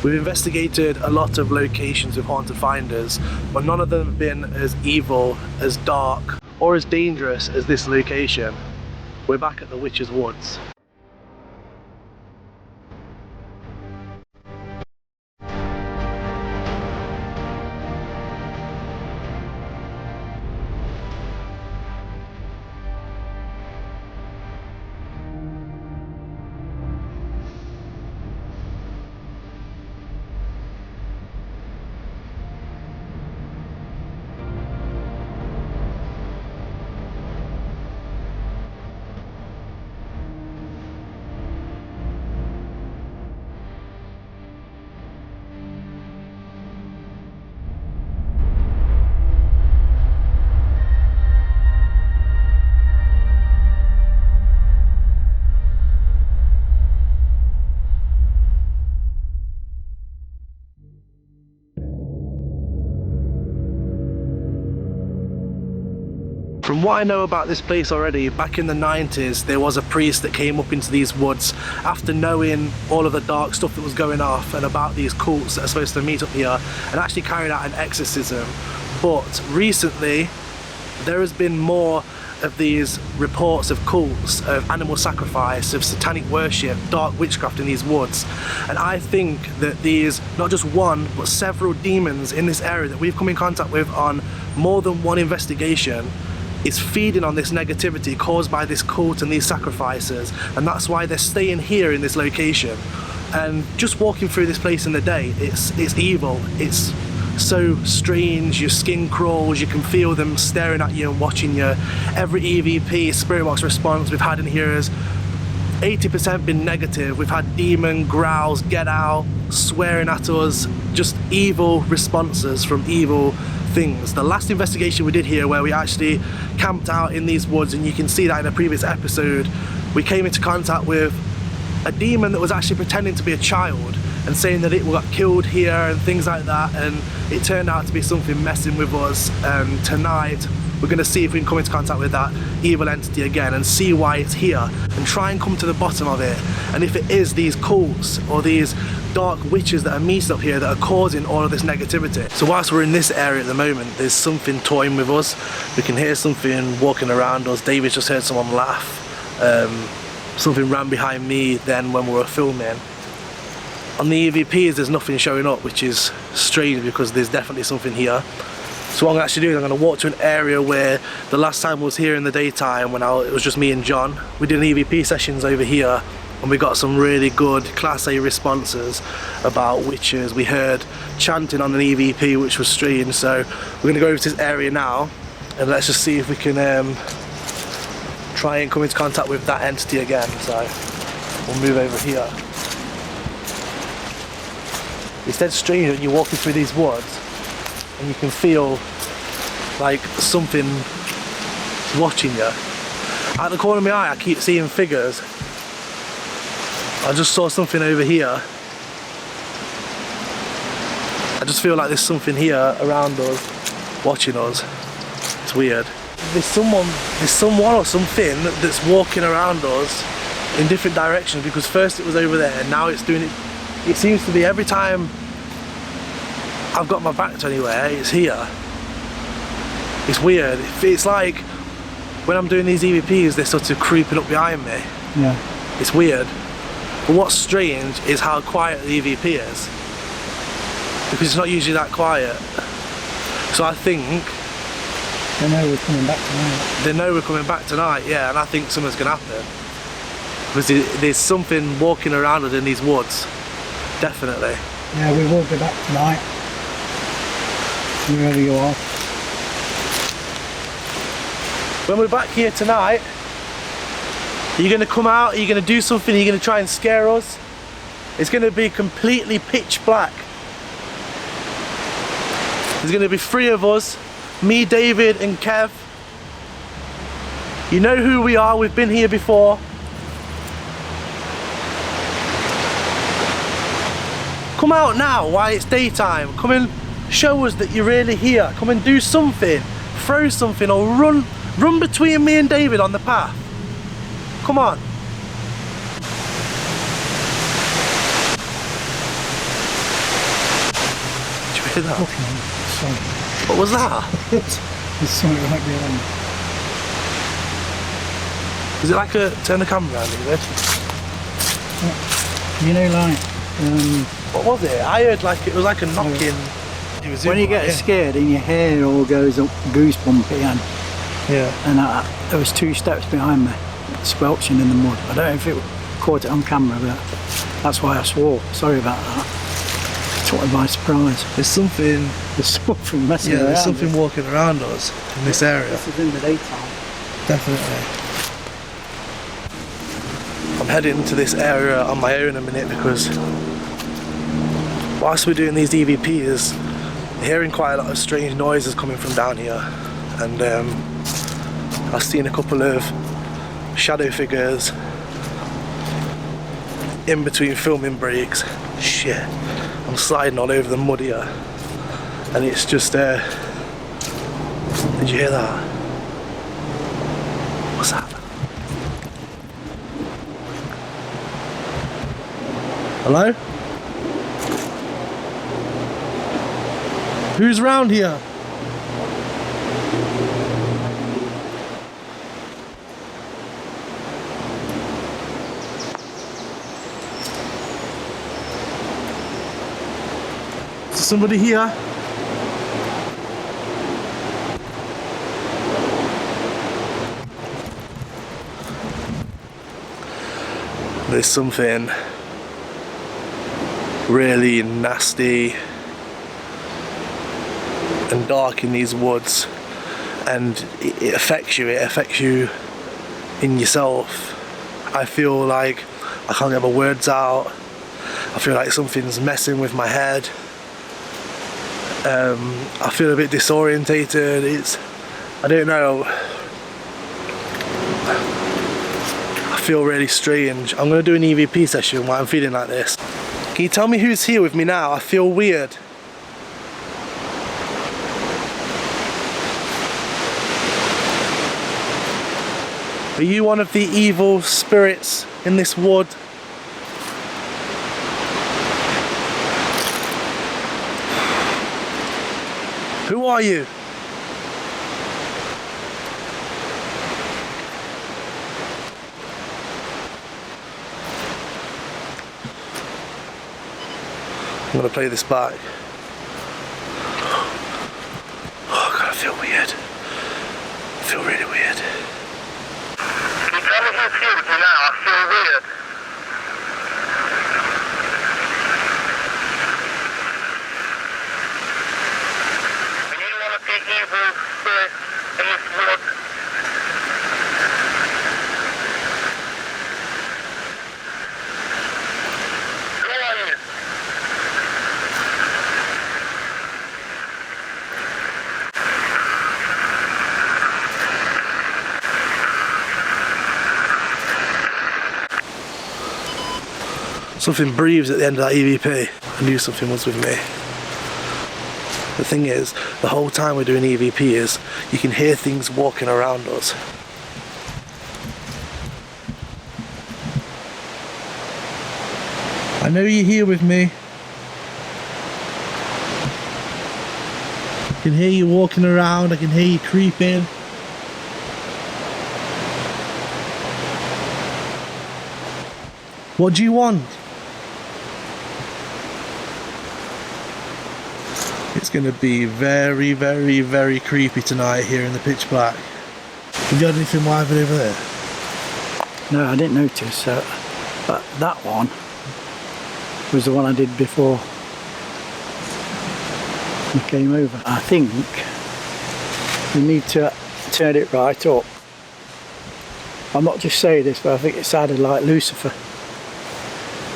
We've investigated a lot of locations with haunted finders, but none of them have been as evil, as dark, or as dangerous as this location. We're back at the Witch's Woods. From what I know about this place already, back in the 90s there was a priest that came up into these woods after knowing all of the dark stuff that was going off and about these cults that are supposed to meet up here, and actually carried out an exorcism. But recently there has been more of these reports of cults, of animal sacrifice, of satanic worship, dark witchcraft in these woods. And I think that these, not just one, but several demons in this area that we've come in contact with on more than one investigation, is feeding on this negativity caused by this cult and these sacrifices, and that's why they're staying here in this location. And just walking through this place in the day, it's evil, it's so strange, your skin crawls, you can feel them staring at you and watching you. Every EVP, spirit box response we've had in here has 80% been negative. We've had demon growls, get out, swearing at us, just evil responses from evil things. The last investigation we did here, where we actually camped out in these woods, and you can see that in a previous episode, we came into contact with a demon that was actually pretending to be a child and saying that it got killed here and things like that, and it turned out to be something messing with us. And tonight we're going to see if we can come into contact with that evil entity again and see why it's here and try and come to the bottom of it, and if it is these cults or these dark witches that are meeting up here that are causing all of this negativity. So whilst we're in this area at the moment, there's something toying with us. We can hear something walking around us. David just heard someone laugh. Something ran behind me then when we were filming. On the EVPs there's nothing showing up, which is strange because there's definitely something here. So what I'm actually doing is I'm going to walk to an area where the last time I was here in the daytime, when it was just me and John, we did an EVP sessions over here, and we got some really good Class A responses about witches. We heard chanting on an EVP, which was strange. So we're going to go over to this area now, and let's just see if we can try and come into contact with that entity again. So we'll move over here. It's dead strange when you're walking through these woods and you can feel like something watching you. Out the corner of my eye I keep seeing figures. I just saw something over here. I just feel like there's something here around us, watching us. It's weird. There's someone or something that's walking around us in different directions, because first it was over there and now it's doing it. It seems to be every time I've got my back to anywhere, it's here. It's weird. It's like when I'm doing these EVPs, they're sort of creeping up behind me. Yeah. It's weird. But what's strange is how quiet the EVP is, because it's not usually that quiet. So I think they know we're coming back tonight. They know we're coming back tonight, yeah, and I think something's going to happen. Because there's something walking around us in these woods. Definitely. Yeah, we will be back tonight. Wherever you are. When we're back here tonight, are you going to come out? Are you going to do something? Are you going to try and scare us? It's going to be completely pitch black. There's going to be 3 of us. Me, David and Kev. You know who we are. We've been here before. Come out now while it's daytime. Come and show us that you're really here. Come and do something. Throw something or run between me and David on the path. Come on. like that? Looking on. Sorry. What was that? There's something right behind. Is it like a... Turn the camera around, David. You know, like What was it? I heard like it was like a knocking. It was when you get scared and your hair all goes up goosebumpy and there was 2 steps behind me, squelching in the mud. I don't know if it caught it on camera, but that's why I swore. Sorry about that. Took me by surprise. There's something Messing around. there's something walking around us in this area. This is in the daytime. Definitely. I'm heading to this area on my own in a minute because whilst we're doing these EVPs, hearing quite a lot of strange noises coming from down here, and I've seen a couple of shadow figures in between filming breaks. Shit, I'm sliding all over the mud here, and it's just did you hear that? What's that? Hello? Who's round here? Is somebody here? There's something really nasty and dark in these woods, and it affects you. It affects you in yourself. I feel like I can't get my words out. I feel like something's messing with my head. I feel a bit disorientated. I don't know. I feel really strange. I'm gonna do an EVP session while I'm feeling like this. Can you tell me who's here with me now? I feel weird. Are you one of the evil spirits in this wood? Who are you? I'm gonna play this back. Oh God, I feel weird. I feel really weird. Can you tell me who's here with me now? I feel weird. Are you one of the evil spirits in this wood? Who are you? Something breathes at the end of that EVP. I knew something was with me. The thing is, the whole time we're doing EVPs, you can hear things walking around us. I know you're here with me. I can hear you walking around, I can hear you creeping. What do you want? It's going to be very, very, very creepy tonight here in the pitch black. Have you had anything wild over there? No, I didn't notice. But that one was the one I did before you came over. I think we need to turn it right up. I'm not just saying this, but I think it sounded like Lucifer.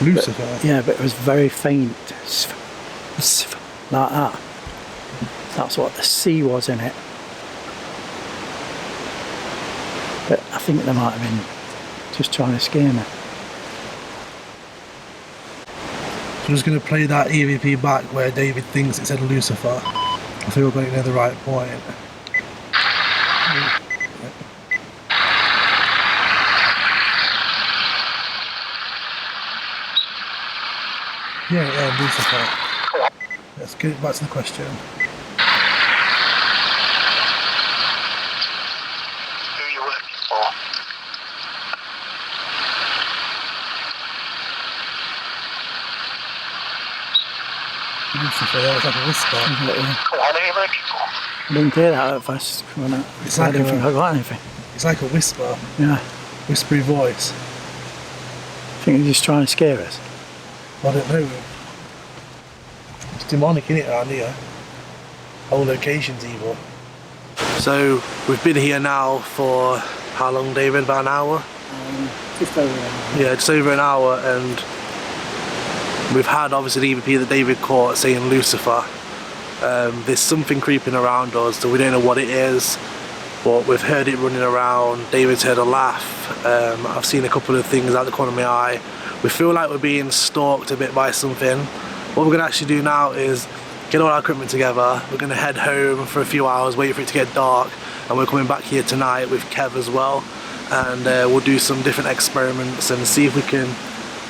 Lucifer? But, yeah, but it was very faint. Like that. That's what the C was in it. But I think they might have been just trying to scare me. So I'm just going to play that EVP back where David thinks it said Lucifer. I think we're going near the right point. Yeah, Lucifer. let's get back to the question. Who are you working for? Lucifer, that was like a whisper. Yeah. What are you working for? I didn't hear that at first when It's I like didn't a- think I got anything. It's like a whisper, Yeah. whispery voice. I think he's just trying to scare us. I don't know. It's demonic, innit, around here? Whole location's evil. So, we've been here now for how long, David? About an hour? Just over there. Yeah, just over an hour, and we've had obviously the EVP that David caught saying Lucifer. There's something creeping around us, so we don't know what it is, but we've heard it running around. David's heard a laugh. I've seen a couple of things out the corner of my eye. We feel like we're being stalked a bit by something. What we're going to actually do now is get all our equipment together. We're going to head home for a few hours, wait for it to get dark, and we're coming back here tonight with Kev as well, and we'll do some different experiments and see if we can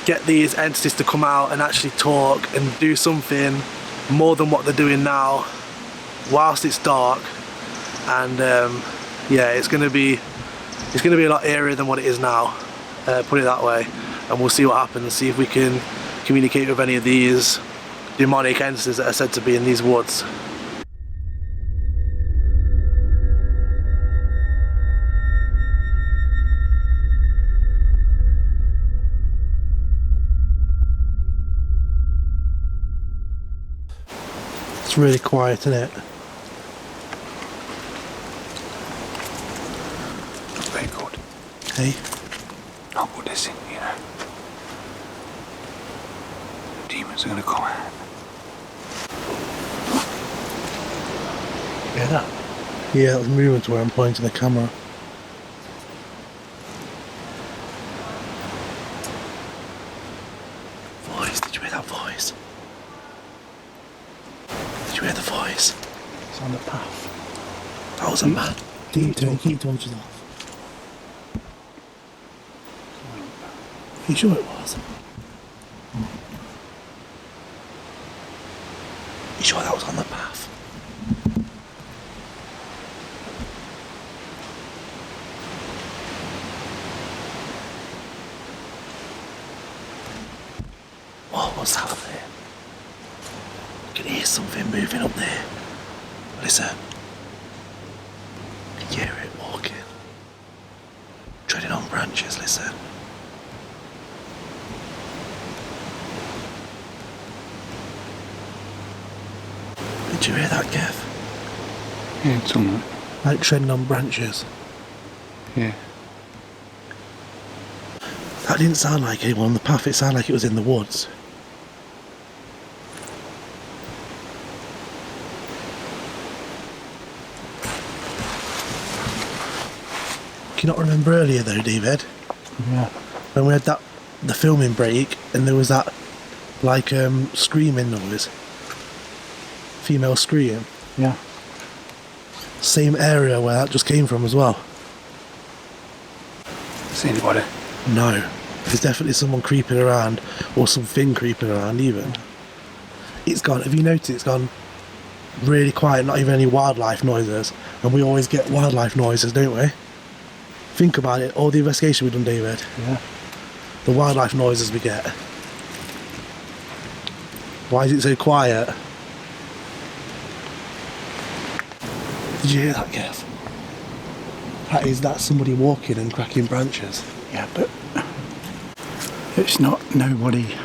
get these entities to come out and actually talk and do something more than what they're doing now whilst it's dark. And yeah, it's going to be a lot eerier than what it is now, put it that way, and we'll see what happens, see if we can communicate with any of these demonic entities that are said to be in these woods. It's really quiet, isn't it? Not very good. Hey? Not good, is it, you know? Demons are gonna come out. Yeah, that? Yeah, it's moving to where I'm pointing the camera. Voice, did you hear that voice? Did you hear the voice? It's on the path. That was a man. Keep the torches off. You sure it was? You sure that was on the path? What was that up there? I can hear something moving up there. Listen. You can hear it walking. Treading on branches, listen. Did you hear that, Kev? Yeah, it's alright. Like treading on branches. Yeah. That didn't sound like anyone on the path, it sounded like it was in the woods. Can you not remember earlier though, David? Yeah. When we had the filming break and there was that like screaming noise. Female scream. Yeah. Same area where that just came from as well. See anybody? No. There's definitely someone creeping around or something creeping around even. It's gone, have you noticed it's gone really quiet, not even any wildlife noises. And we always get wildlife noises, don't we? Think about it, all the investigation we've done, David. Yeah. The wildlife noises we get. Why is it so quiet? Did you hear that, Kev? That's somebody walking and cracking branches. Yeah, but it's not nobody.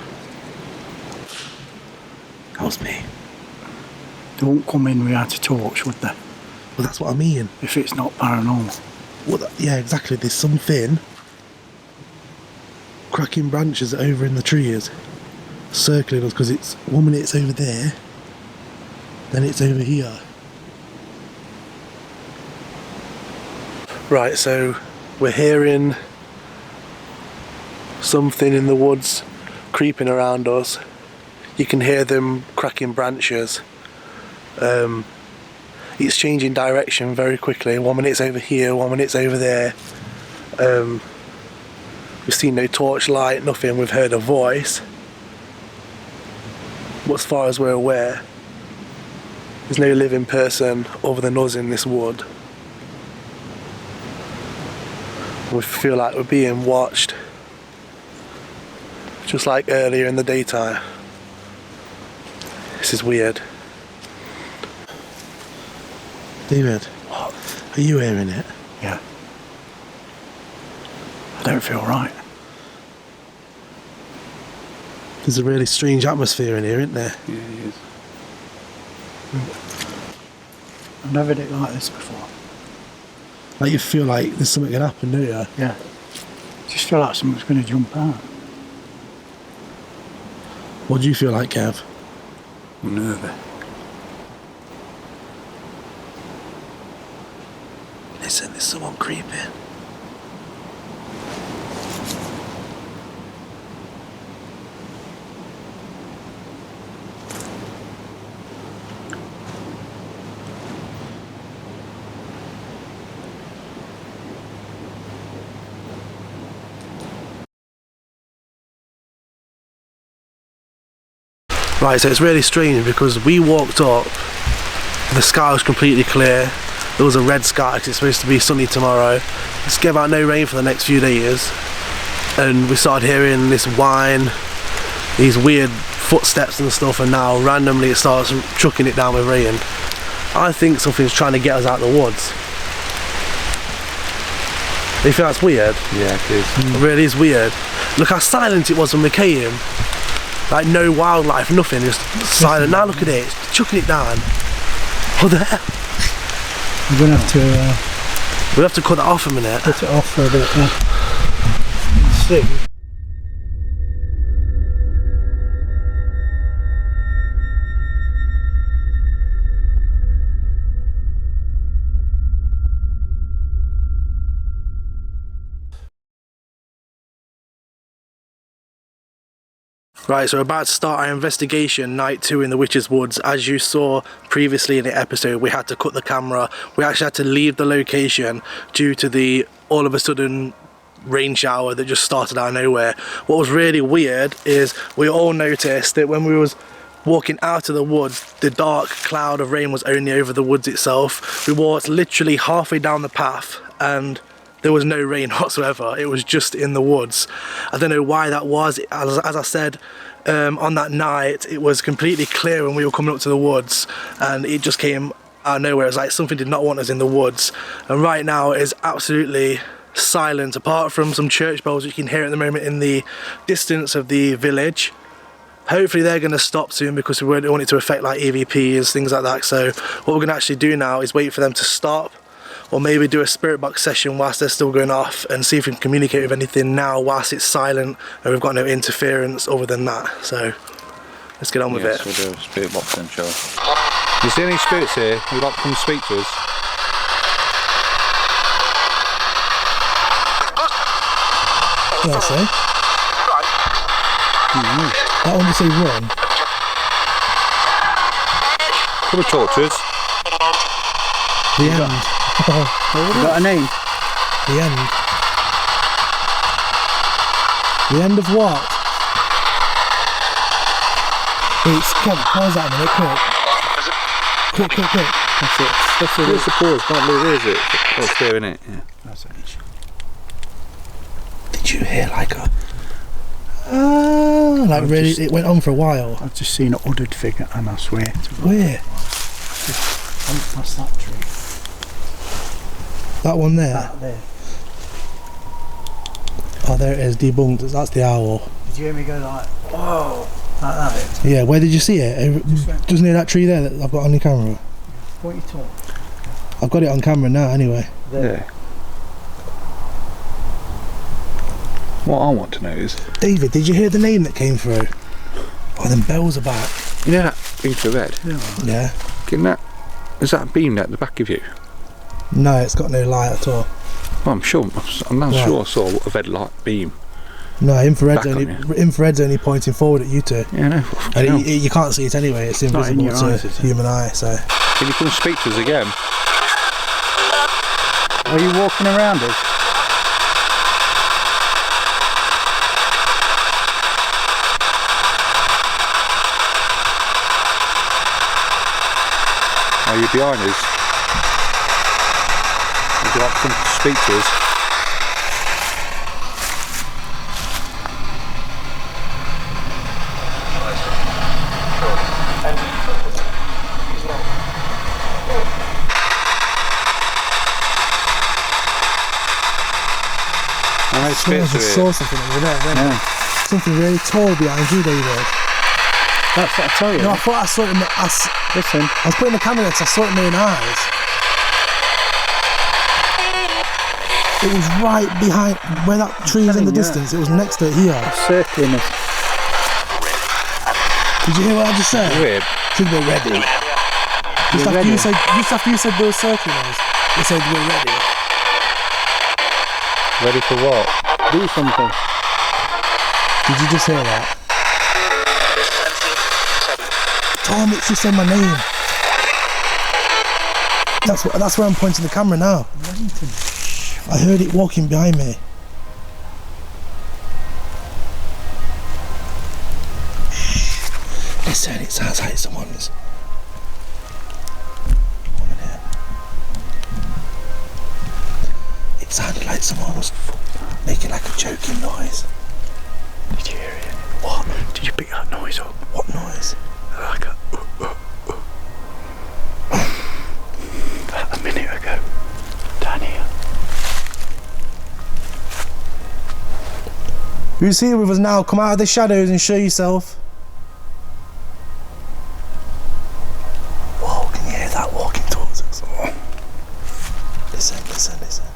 That was me. They won't come in without a torch, would they? Well, that's what I mean. If it's not paranormal. Well, yeah, exactly. There's something cracking branches over in the trees, circling us, because it's 1 minute it's over there, then it's over here. Right, so we're hearing something in the woods creeping around us. You can hear them cracking branches. It's changing direction very quickly. 1 minute it's over here, 1 minute it's over there. We've seen no torchlight, nothing. We've heard a voice. But as far as we're aware, There's no living person other than us in this wood. We feel like we're being watched, just like earlier in the daytime. This is weird. David, what? Are you hearing it? Yeah. I don't feel right. There's a really strange atmosphere in here, isn't there? Yeah, it is. I've never had it like this before. Like you feel like there's something gonna happen, don't you? Yeah. Just feel like something's going to jump out. What do you feel like, Kev? I'm nervous. Listen, there's someone creeping. Right, so it's really strange because we walked up, the sky was completely clear, there was a red sky because it's supposed to be sunny tomorrow, it's gave out no rain for the next few days, and we started hearing this whine, these weird footsteps and stuff, and now randomly it starts chucking it down with rain. I think something's trying to get us out of the woods. Do you think that's weird? Yeah, it is. It really is weird. Look how silent it was when we came. Like no wildlife, nothing, just silent. Now look at it, it's chucking it down. Oh, there. We're going to have to We'll have to cut that off a minute. put it off for a bit. See. Right, so we're about to start our investigation, night 2 in the Witch's Woods. As you saw previously in the episode, we had to cut the camera. We actually had to leave the location due to the all of a sudden rain shower that just started out of nowhere. What was really weird is we all noticed that when we was walking out of the woods, the dark cloud of rain was only over the woods itself. We walked literally halfway down the path and there was no rain whatsoever. It was just in the woods. I don't know why that was. As I said, on that night, it was completely clear when we were coming up to the woods, and it just came out of nowhere. It was like something did not want us in the woods. And right now it is absolutely silent, apart from some church bells you can hear at the moment in the distance of the village. Hopefully they're going to stop soon because we don't want it to affect like EVPs, things like that. So what we're going to actually do now is wait for them to stop, or maybe do a spirit box session whilst they're still going off and see if we can communicate with anything now whilst it's silent and we've got no interference other than that. So let's get on with it. We'll do a spirit box then, shall we? You see any spirits here who'd like to come speak to us? Yeah, so that one to say run. Come and talk to us. The end. You got a name? The end. The end of what? It's Kev, pause that a minute, quick. Quick. That's it. Where's the pause? Can't believe it, is it? Oh, it's there, innit? Yeah. That's it. Did you hear like a... like really, it went on for a while. I've just seen a hooded figure, and I swear to God. Where? What's that tree? That one there? That there. Oh, there it is, debunked. That's the owl. Did you hear me go like, whoa, like that? Yeah, where did you see it? Just near that tree there that I've got on the camera. What are you talking? I've got it on camera now anyway. There. Yeah. What I want to know is... David, did you hear the name that came through? Oh, them bells are back. You know that beam to the red? Yeah. Can that... Is that a beam at the back of you? No, it's got no light at all. Well, I'm sure I saw a red light beam. No, infrared's Back on only pointing forward at you two. Yeah, no. And you can't see it anyway, it's not in invisible your to eyes, is it? human eye, so... Can you come and speak to us again? Are you walking around us? Are you behind us? Would you like to come speak to us? I just saw something over there then. Yeah. Something really tall behind you, David. That's what I tell you. No, I thought I saw it in the... Listen. I was putting the camera there because I saw it in my own eyes. It was right behind where that tree is in the distance. It was next to it here. Circling us. Did you hear what I just said? Weird. Said we're ready. Just after you said they were circling us, they said we're ready. Ready for what? Do something. Did you just hear that? Tom, it just said my name. That's where I'm pointing the camera now. I heard it walking behind me. Listen, it sounds like someone's... 1 minute. It sounded like someone was making like a choking noise. Did you hear it? What? Did you pick that noise up? What noise? Like a minute ago. Down here. Who's here with us now? Come out of the shadows and show yourself. Whoa, can you hear that walking towards us? Listen, listen, listen.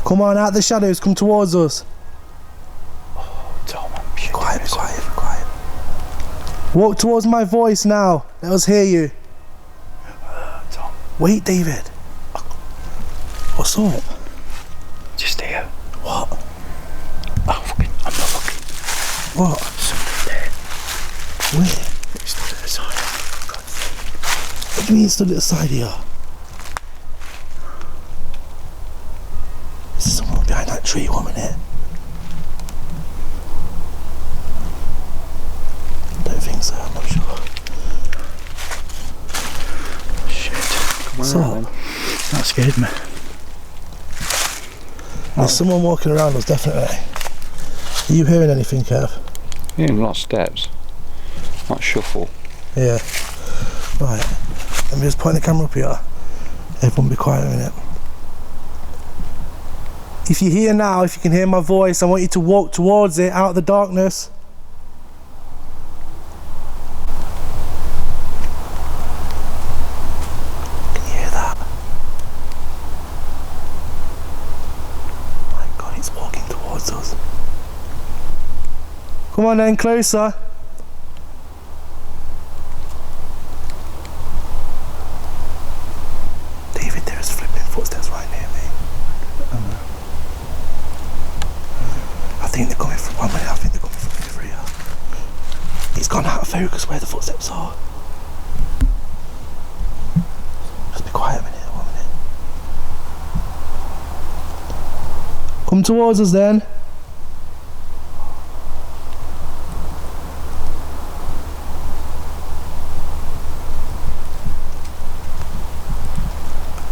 Come on, out of the shadows, come towards us. Tom, Be quiet, be quiet, be quiet. Walk towards my voice now. Let us hear you. Tom. Wait, David. What's up? Just here. What? I'm not looking. What? Something there. Where? It stood at the side. What do you mean it stood at the side here? Is there someone behind that tree? 1 minute. Don't think so, I'm not sure. Shit. What's up? That scared me. There's someone walking around us, definitely. Are you hearing anything, Kev? Hearing lots of steps. That shuffle. Yeah. Right. Let me just point the camera up here. Everyone be quiet a minute. If you're here now, if you can hear my voice, I want you to walk towards it out of the darkness. Can you hear that? My God, it's walking towards us. Come on then, closer. David, there's flipping footsteps right near me. I think they're coming from 1 minute, I think they're coming from over here. It's gone out of focus where the footsteps are. Just be quiet a minute, 1 minute. Come towards us then.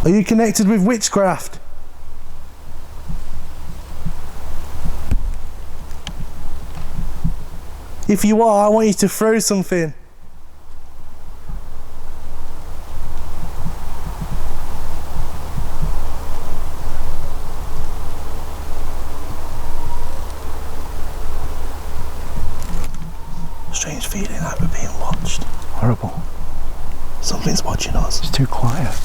Are you connected with Witchcraft? If you are, I want you to throw something. Strange feeling like we're being watched. Horrible. Something's watching us. It's too quiet.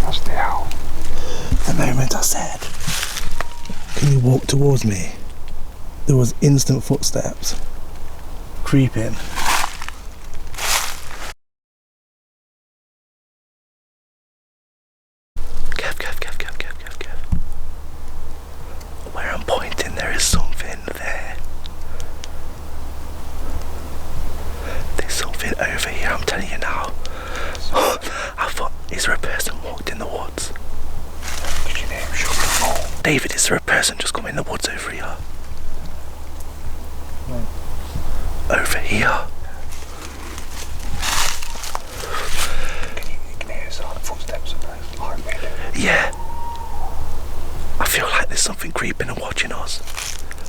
That's the owl. The moment I said, "Can you walk towards me?" there was instant footsteps creeping. Kev. Where I'm pointing, there is something there. There's something over here, I'm telling you now. I thought, is there a person walked in the woods? Did you hear him shut the door? David, is there a person just come in the woods over here? over here. Can you hear silent footsteps of those like we do? Yeah. I feel like there's something creeping and watching us.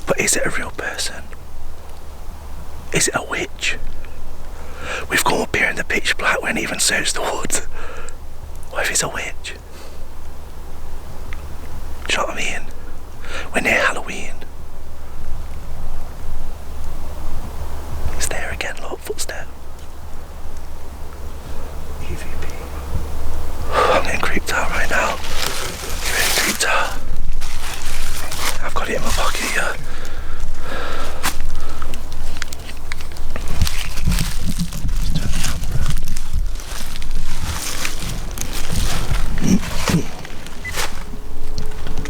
But is it a real person? Is it a witch? We've come up here in the pitch black, we haven't even searched the woods. What if it's a witch? Do you know what I mean? We're near Halloween. It's there again, look, footstep. EVP. I'm getting creeped out right now. Really creeped out. I've got it in my pocket here.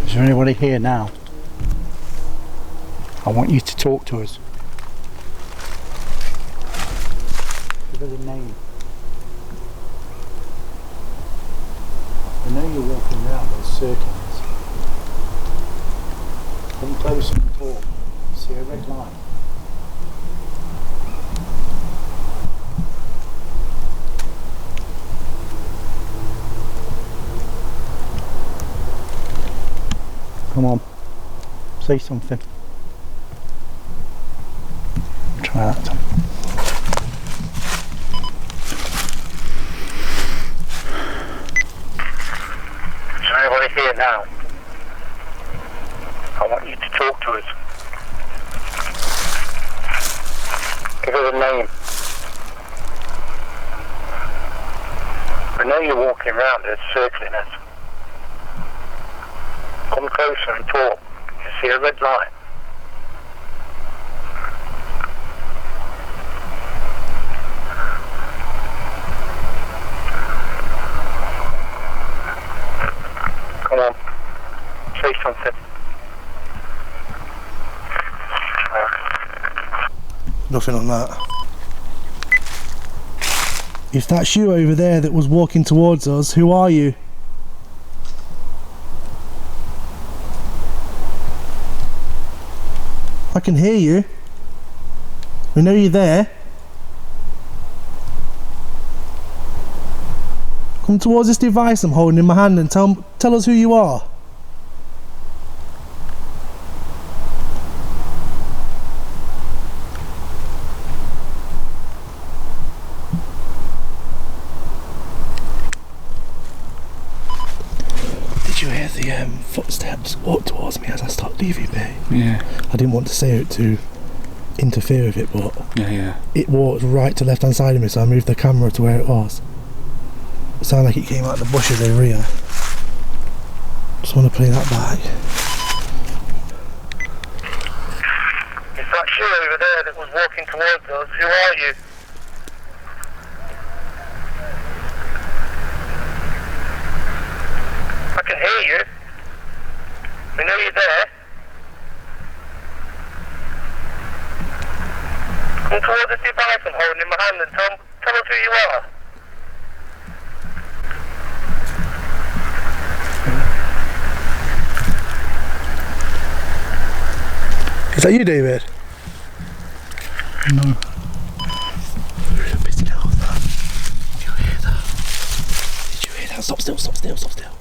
Is there anybody here now? I want you to talk to us. Give us a name. I know you're walking around those circles. Come closer and talk. See a red line? Come on, say something. Try that, Tom. Is there anybody here now? I want you to talk to us. Give us a name. I know you're walking around us, circling us. Come closer and talk. You see a red line? Come on. Say something. Nothing on that. If that's you over there that was walking towards us, who are you? I can hear you. We know you're there. Come towards this device I'm holding in my hand and tell us who you are. Did you hear the footsteps walk towards me as I started DVP? Yeah. I didn't want to say it to interfere with it, but Yeah. it walked right to left hand side of me, so I moved the camera to where it was. It sounded like it came out of the bushes over here. Just want to play that back. If that's you over there that was walking towards us, who are you? I can hear you. We know you're there. Come towards this device I'm holding in my hand and tell us who you are. Is that you, David? No. Did you hear that? Did you hear that? Stop still, stop still, stop still.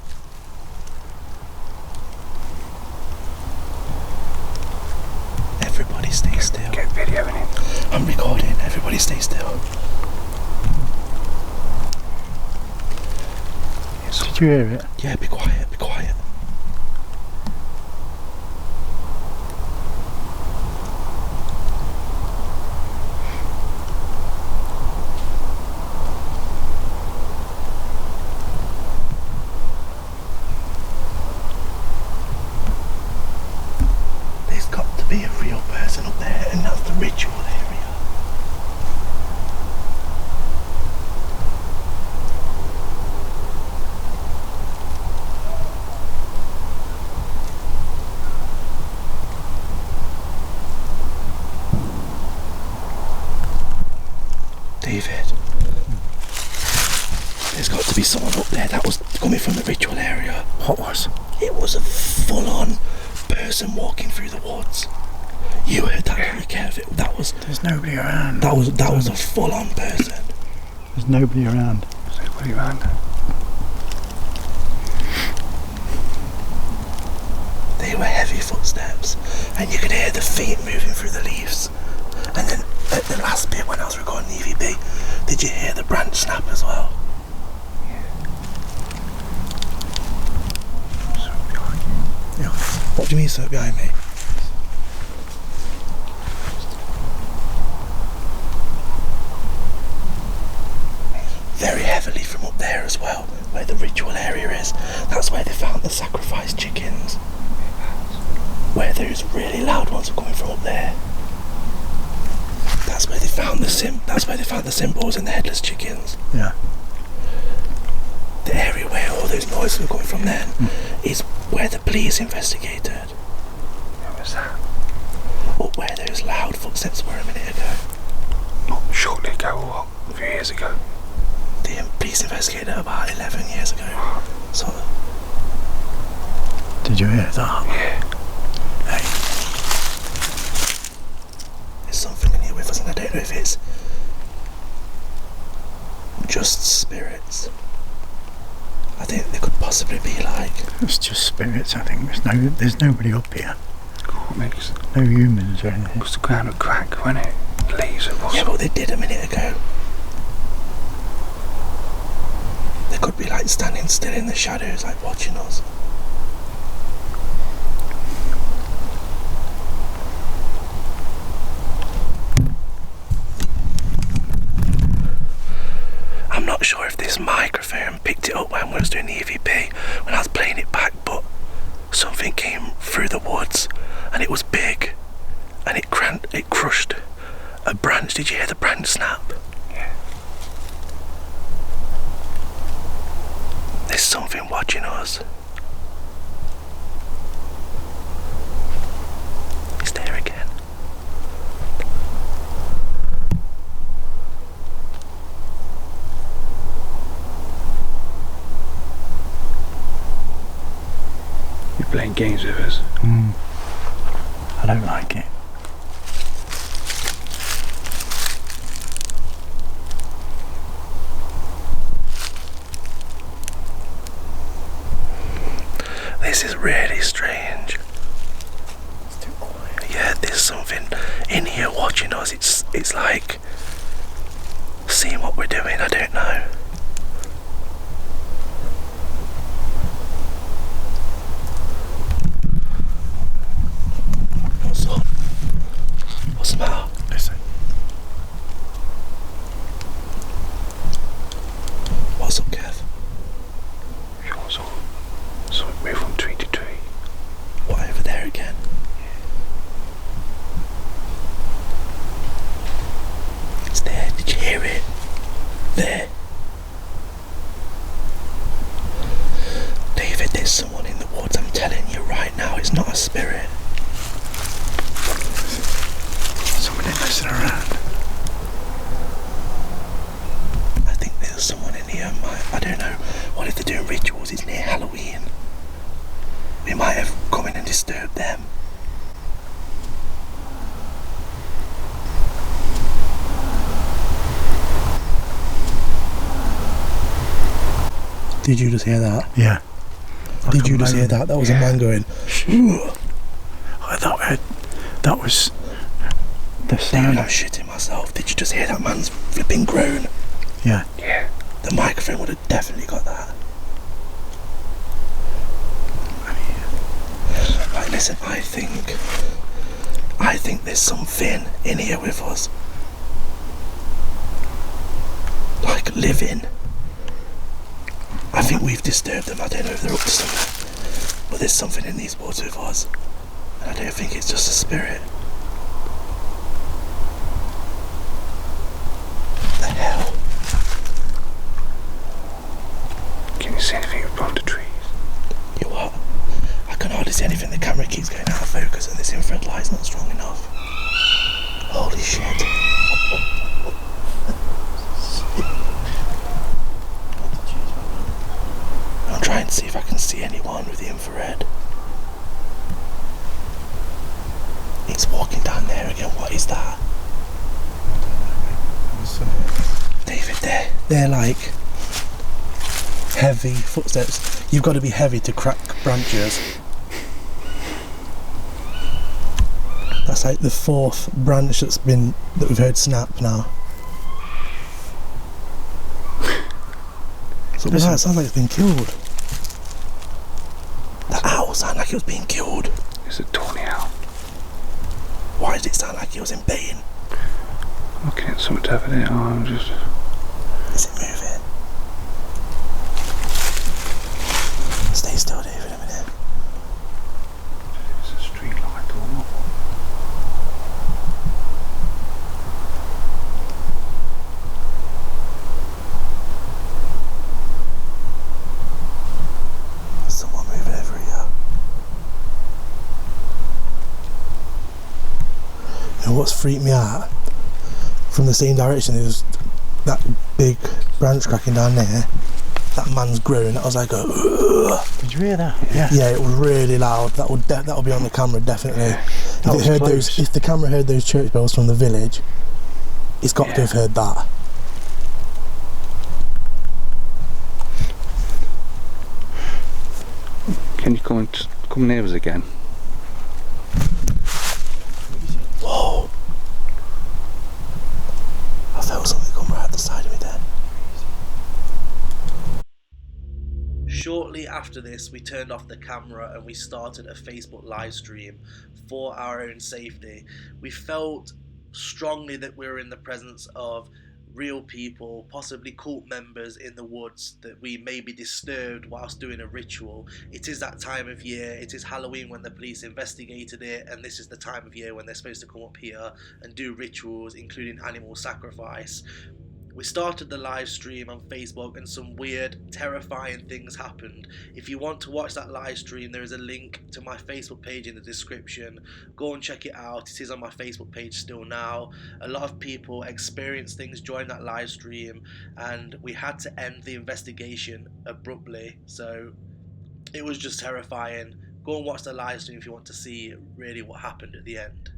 Everybody stay still. Get videoing him. I'm recording, everybody stay still. Did you hear it? Yeah, be quiet, be quiet. There's got to be a real person up there, and that's the ritual area. David, there's got to be someone up there that was coming from the ritual area. What was? It was a full-on person walking through the woods. You heard that, didn't you, Kev? There's nobody around. That was a full-on person. There's nobody around. There's nobody around. They were heavy footsteps, and you could hear the feet moving through the leaves. And then at the last bit, when I was recording the EVP, did you hear the branch snap as well? Something behind you. Yeah. What do you mean, something behind me? Very heavily from up there as well, where the ritual area is. That's where they found the sacrificed chickens. Where those really loud ones are coming from up there. That's where they found the symbols and the headless chickens. Yeah. The area where all those noises were coming from then is where the police investigated. Where was that? Up where those loud footsteps were a minute ago. Not shortly ago or what? A few years ago. The police investigated about 11 years ago. So. Did you hear that? Yeah. Hey. There's something in here with us, and I don't know if it's just spirits. I think there could possibly be like. It's just spirits, I think. There's nobody up here. What makes No humans or anything. was the ground would crack, wasn't it? The leaves it was. Yeah, but they did a minute ago. They could be like standing still in the shadows, like watching us. I'm not sure if this microphone picked it up when we was doing the EVP, when I was playing it back, but something came through the woods and it was big and it crushed a branch. Did you hear the branch snap? Yeah. There's something watching us. It's there again. You're playing games with us. I don't like it. This is really strange. It's too quiet. Yeah, there's something in here watching us. It's like seeing what we're doing. I don't know. What's up? What's the matter? Listen. What's up, Kev? Sure, so we move from tree to tree. What, over there again? It's there. Did you hear it? There. David, there's someone in the woods. I'm telling you right now, it's not a spirit. Somebody messing around. I think there's someone in here. I don't know. What if they're doing rituals? It's near Halloween. We might have come in and disturbed them. Did you just hear that? Yeah. Did you just hear that? That was a man going. I thought that was the David, sound. I'm shitting myself. Did you just hear that man's flipping groan? Yeah. Yeah. The microphone would have definitely got that. Right, listen, I think there's something in here with us. Like living. I think we've disturbed them. I don't know if they're up to something. But there's something in these woods with us. And I don't think it's just a spirit. What the hell? Can you see anything above the trees? You what? I can hardly see anything. The camera keeps going out of focus and this infrared light's not strong enough. Holy shit. I'm trying to see if I can see anyone with the infrared. It It's walking down there again. What is that? David, they're like heavy footsteps. You've got to be heavy to crack branches. That's like the 4th branch that we've heard snap now. So that sounds like it's been killed. The owl sounded like it was being killed. It's a tawny owl. Why did it sound like it was in pain? Looking at something to have in it. I'm just. Is it moving? Stay still, David, a minute. It's a street light or not. There's someone moving over here. And what's freaked me out? From the same direction, there was that big branch cracking down there. That man's groan. I was like, ugh. Did you hear that? Yeah. Yeah, it was really loud. That would be on the camera definitely. If the camera heard those church bells from the village, it's got to have heard that. Can you come near us again? Whoa! I felt something come right at the side of me then. Shortly after this, we turned off the camera and we started a Facebook live stream for our own safety. We felt strongly that we were in the presence of real people, possibly cult members in the woods, that we may be disturbed whilst doing a ritual. It is that time of year. It is Halloween when the police investigated it, and this is the time of year when they're supposed to come up here and do rituals, including animal sacrifice. We started the live stream on Facebook and some weird, terrifying things happened. If you want to watch that live stream, there is a link to my Facebook page in the description. Go and check it out. It is on my Facebook page still now. A lot of people experienced things during that live stream, and we had to end the investigation abruptly. So it was just terrifying. Go and watch the live stream if you want to see really what happened at the end.